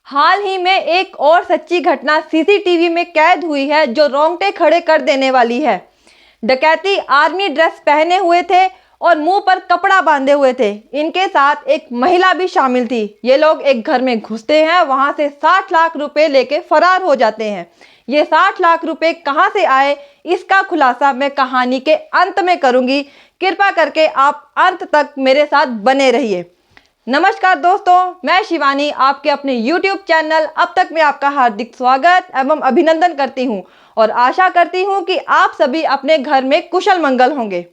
हाल ही में एक और सच्ची घटना सीसीटीवी में कैद हुई है जो रोंगटे खड़े कर देने वाली है। डकैती आर्मी ड्रेस पहने हुए थे और मुंह पर कपड़ा बांधे हुए थे। इनके साथ एक महिला भी शामिल थी। ये लोग एक घर में घुसते हैं, वहां से 60 लाख रुपए लेके फरार हो जाते हैं। ये 60 लाख रुपए कहां से आए, इसका खुलासा मैं कहानी के अंत में करूंगी। कृपा करके आप अंत तक मेरे साथ बने रहिए। नमस्कार दोस्तों, मैं शिवानी आपके अपने YouTube चैनल अब तक में आपका हार्दिक स्वागत एवं अभिनंदन करती हूं और आशा करती हूं कि आप सभी अपने घर में कुशल मंगल होंगे।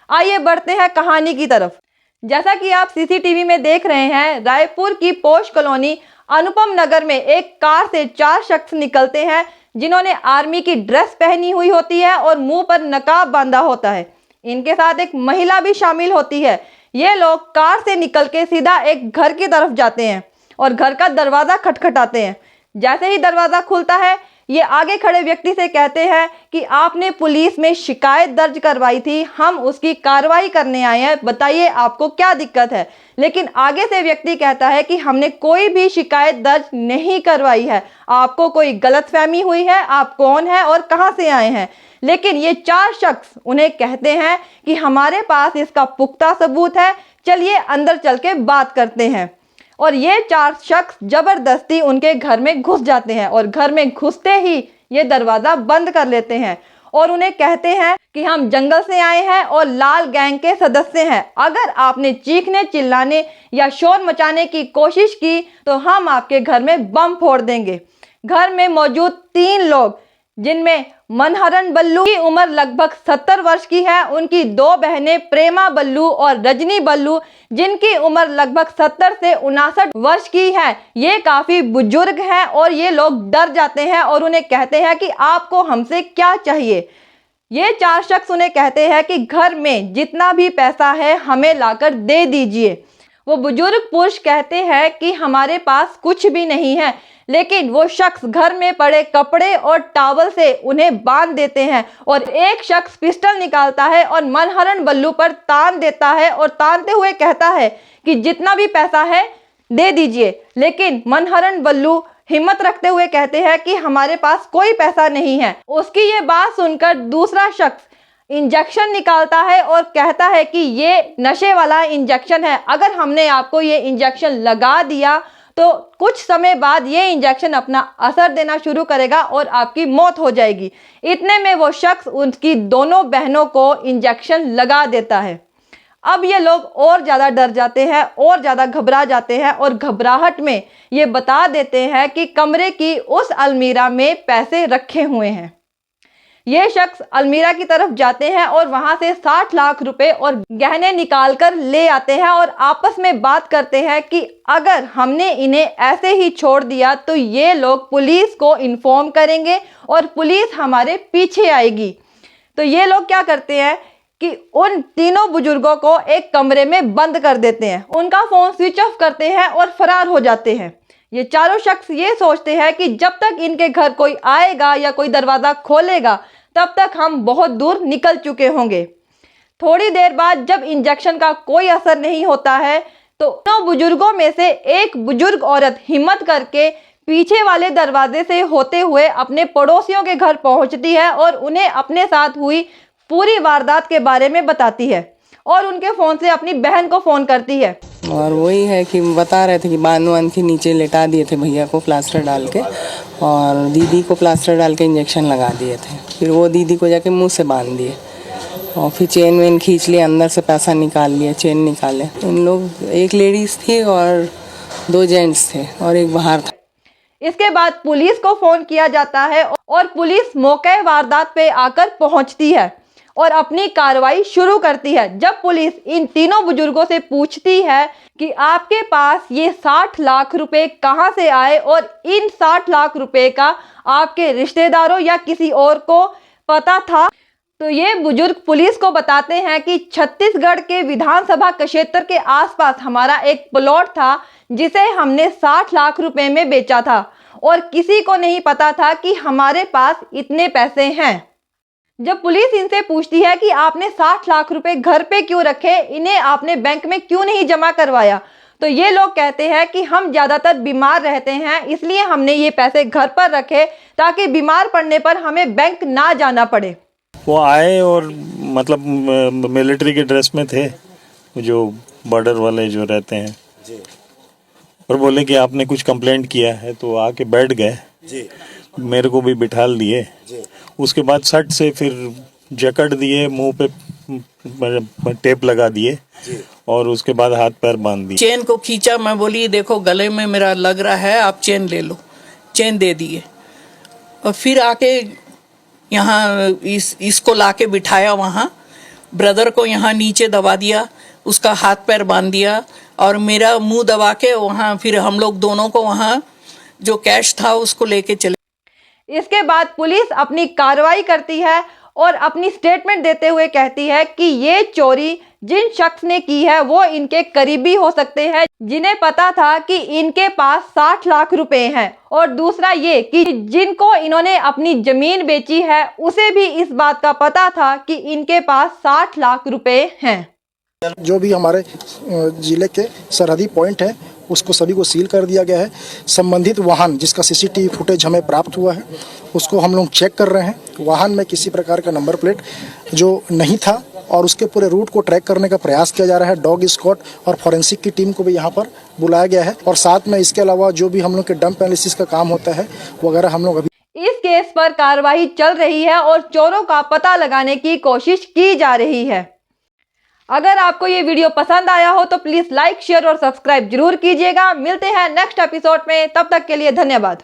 आइए बढ़ते हैं कहानी की तरफ। जैसा कि आप सीसीटीवी में देख रहे हैं, रायपुर की पोश कॉलोनी अनुपम नगर में एक कार से 4 शख्स निकलते हैं जिन्होंने आर्मी की ड्रेस पहनी हुई होती है और मुंह पर नकाब बांधा होता है। इनके साथ एक महिला भी शामिल होती है। ये लोग कार से निकल के सीधा एक घर की तरफ जाते हैं और घर का दरवाज़ा खटखटाते हैं। जैसे ही दरवाज़ा खुलता है, ये आगे खड़े व्यक्ति से कहते हैं कि आपने पुलिस में शिकायत दर्ज करवाई थी, हम उसकी कार्रवाई करने आए हैं, बताइए आपको क्या दिक्कत है। लेकिन आगे से व्यक्ति कहता है कि हमने कोई भी शिकायत दर्ज नहीं करवाई है, आपको कोई गलतफहमी हुई है, आप कौन हैं और कहां से आए हैं। लेकिन ये 4 शख्स उन्हें कहते हैं कि हमारे पास इसका पुख्ता सबूत है, चलिए अंदर चल के बात करते हैं। और ये 4 शख्स जबरदस्ती उनके घर में घुस जाते हैं और घर में घुसते ही ये दरवाज़ा बंद कर लेते हैं और उन्हें कहते हैं कि हम जंगल से आए हैं और लाल गैंग के सदस्य हैं। अगर आपने चीखने चिल्लाने या शोर मचाने की कोशिश की तो हम आपके घर में बम फोड़ देंगे। घर में मौजूद 3 लोग, जिनमें मनहरन बल्लू की उम्र लगभग 70 वर्ष की है, उनकी 2 बहनें प्रेमा बल्लू और रजनी बल्लू जिनकी उम्र लगभग 70 से 59 वर्ष की है, ये काफ़ी बुजुर्ग हैं और ये लोग डर जाते हैं और उन्हें कहते हैं कि आपको हमसे क्या चाहिए। ये 4 शख्स उन्हें कहते हैं कि घर में जितना भी पैसा है हमें लाकर दे दीजिए। वो बुजुर्ग पुरुष कहते हैं कि हमारे पास कुछ भी नहीं है, लेकिन वो शख्स घर में पड़े कपड़े और टॉवल से उन्हें बांध देते हैं और एक शख्स पिस्टल निकालता है और मनहरन बल्लू पर तान देता है और तानते हुए कहता है कि जितना भी पैसा है दे दीजिए। लेकिन मनहरन बल्लू हिम्मत रखते हुए कहते हैं कि हमारे पास कोई पैसा नहीं है। उसकी ये बात सुनकर दूसरा शख्स इंजेक्शन निकालता है और कहता है कि ये नशे वाला इंजेक्शन है, अगर हमने आपको ये इंजेक्शन लगा दिया तो कुछ समय बाद ये इंजेक्शन अपना असर देना शुरू करेगा और आपकी मौत हो जाएगी। इतने में वो शख्स उनकी दोनों बहनों को इंजेक्शन लगा देता है। अब ये लोग और ज़्यादा डर जाते हैं और ज़्यादा घबरा जाते हैं और घबराहट में ये बता देते हैं कि कमरे की उस अलमीरा में पैसे रखे हुए हैं। ये शख्स अलमीरा की तरफ जाते हैं और वहां से 60 लाख रुपए और गहने निकाल कर ले आते हैं और आपस में बात करते हैं कि अगर हमने इन्हें ऐसे ही छोड़ दिया तो ये लोग पुलिस को इन्फॉर्म करेंगे और पुलिस हमारे पीछे आएगी। तो ये लोग क्या करते हैं कि उन तीनों बुजुर्गों को एक कमरे में बंद कर देते हैं, उनका फ़ोन स्विच ऑफ करते हैं और फरार हो जाते हैं। ये चारों शख्स ये सोचते हैं कि जब तक इनके घर कोई आएगा या कोई दरवाज़ा खोलेगा तब तक हम बहुत दूर निकल चुके होंगे। थोड़ी देर बाद जब इंजेक्शन का कोई असर नहीं होता है तो दोनों बुजुर्गों में से एक बुजुर्ग औरत हिम्मत करके पीछे वाले दरवाजे से होते हुए अपने पड़ोसियों के घर पहुंचती है और उन्हें अपने साथ हुई पूरी वारदात के बारे में बताती है और उनके फ़ोन से अपनी बहन को फ़ोन करती है। और वही है कि बता रहे थे कि बांध के नीचे लेटा दिए थे भैया को प्लास्टर डाल के और दीदी को प्लास्टर डाल के इंजेक्शन लगा दिए थे। फिर वो दीदी को जाके मुंह से बांध दिए और फिर चेन वेन खींच लिए, अंदर से पैसा निकाल लिए, चेन निकाले। इन लोग, एक लेडीज़ थी और 2 जेंट्स थे और एक बाहर था। इसके बाद पुलिस को फ़ोन किया जाता है और पुलिस मौके वारदात पे आकर पहुंचती है और अपनी कार्रवाई शुरू करती है। जब पुलिस इन तीनों बुजुर्गों से पूछती है कि आपके पास ये 60 लाख रुपए कहां से आए और इन 60 लाख रुपए का आपके रिश्तेदारों या किसी और को पता था, तो ये बुजुर्ग पुलिस को बताते हैं कि छत्तीसगढ़ के विधानसभा क्षेत्र के आसपास हमारा एक प्लॉट था जिसे हमने 60 लाख रुपए में बेचा था और किसी को नहीं पता था कि हमारे पास इतने पैसे हैं। जब पुलिस इनसे पूछती है कि आपने 60 लाख रुपए घर पे क्यों रखे, इन्हें आपने बैंक में क्यों नहीं जमा करवाया, तो ये लोग कहते हैं कि हम ज़्यादातर बीमार रहते हैं, इसलिए हमने ये पैसे घर पर रखे ताकि बीमार पड़ने पर हमें बैंक ना जाना पड़े। वो आए और मतलब मिलिट्री के ड्रेस में थे, जो बॉर्डर वाले जो रहते हैं, और बोले कि आपने कुछ कंप्लेंट किया है, तो आके बैठ गए, मेरे को भी बिठा दिए। उसके बाद शर्ट से फिर जकड़ दिए, मुंह पे टेप लगा दिए और उसके बाद हाथ पैर बांध दिए। चेन को खींचा, मैं बोली देखो गले में मेरा लग रहा है, आप चेन ले लो, चेन दे दिए। और फिर आके यहाँ इसको लाके बिठाया, वहाँ ब्रदर को यहाँ नीचे दबा दिया, उसका हाथ पैर बांध दिया और मेरा मुंह दबा के वहाँ फिर हम लोग दोनों को वहाँ जो कैश था उसको लेके चले। इसके बाद पुलिस अपनी कार्रवाई करती है और अपनी स्टेटमेंट देते हुए कहती है कि ये चोरी जिन शख्स ने की है वो इनके करीबी हो सकते हैं, जिन्हें पता था कि इनके पास 60 लाख रुपए हैं। और दूसरा ये कि जिनको इन्होंने अपनी जमीन बेची है उसे भी इस बात का पता था कि इनके पास 60 लाख रुपए हैं। जो भी हमारे ज़िले के सरहदी पॉइंट है उसको सभी को सील कर दिया गया है। संबंधित वाहन जिसका सीसीटीवी फुटेज हमें प्राप्त हुआ है उसको हम लोग चेक कर रहे हैं। वाहन में किसी प्रकार का नंबर प्लेट जो नहीं था और उसके पूरे रूट को ट्रैक करने का प्रयास किया जा रहा है। डॉग स्क्वाड और फॉरेंसिक की टीम को भी यहाँ पर बुलाया गया है और साथ में इसके अलावा जो भी हम लोग के डंप एनालिसिस का काम होता है वगैरह हम लोग अभी इस केस पर कार्रवाई चल रही है और चोरों का पता लगाने की कोशिश की जा रही है। अगर आपको ये वीडियो पसंद आया हो तो प्लीज लाइक, शेयर और सब्सक्राइब जरूर कीजिएगा। मिलते हैं नेक्स्ट एपिसोड में, तब तक के लिए धन्यवाद।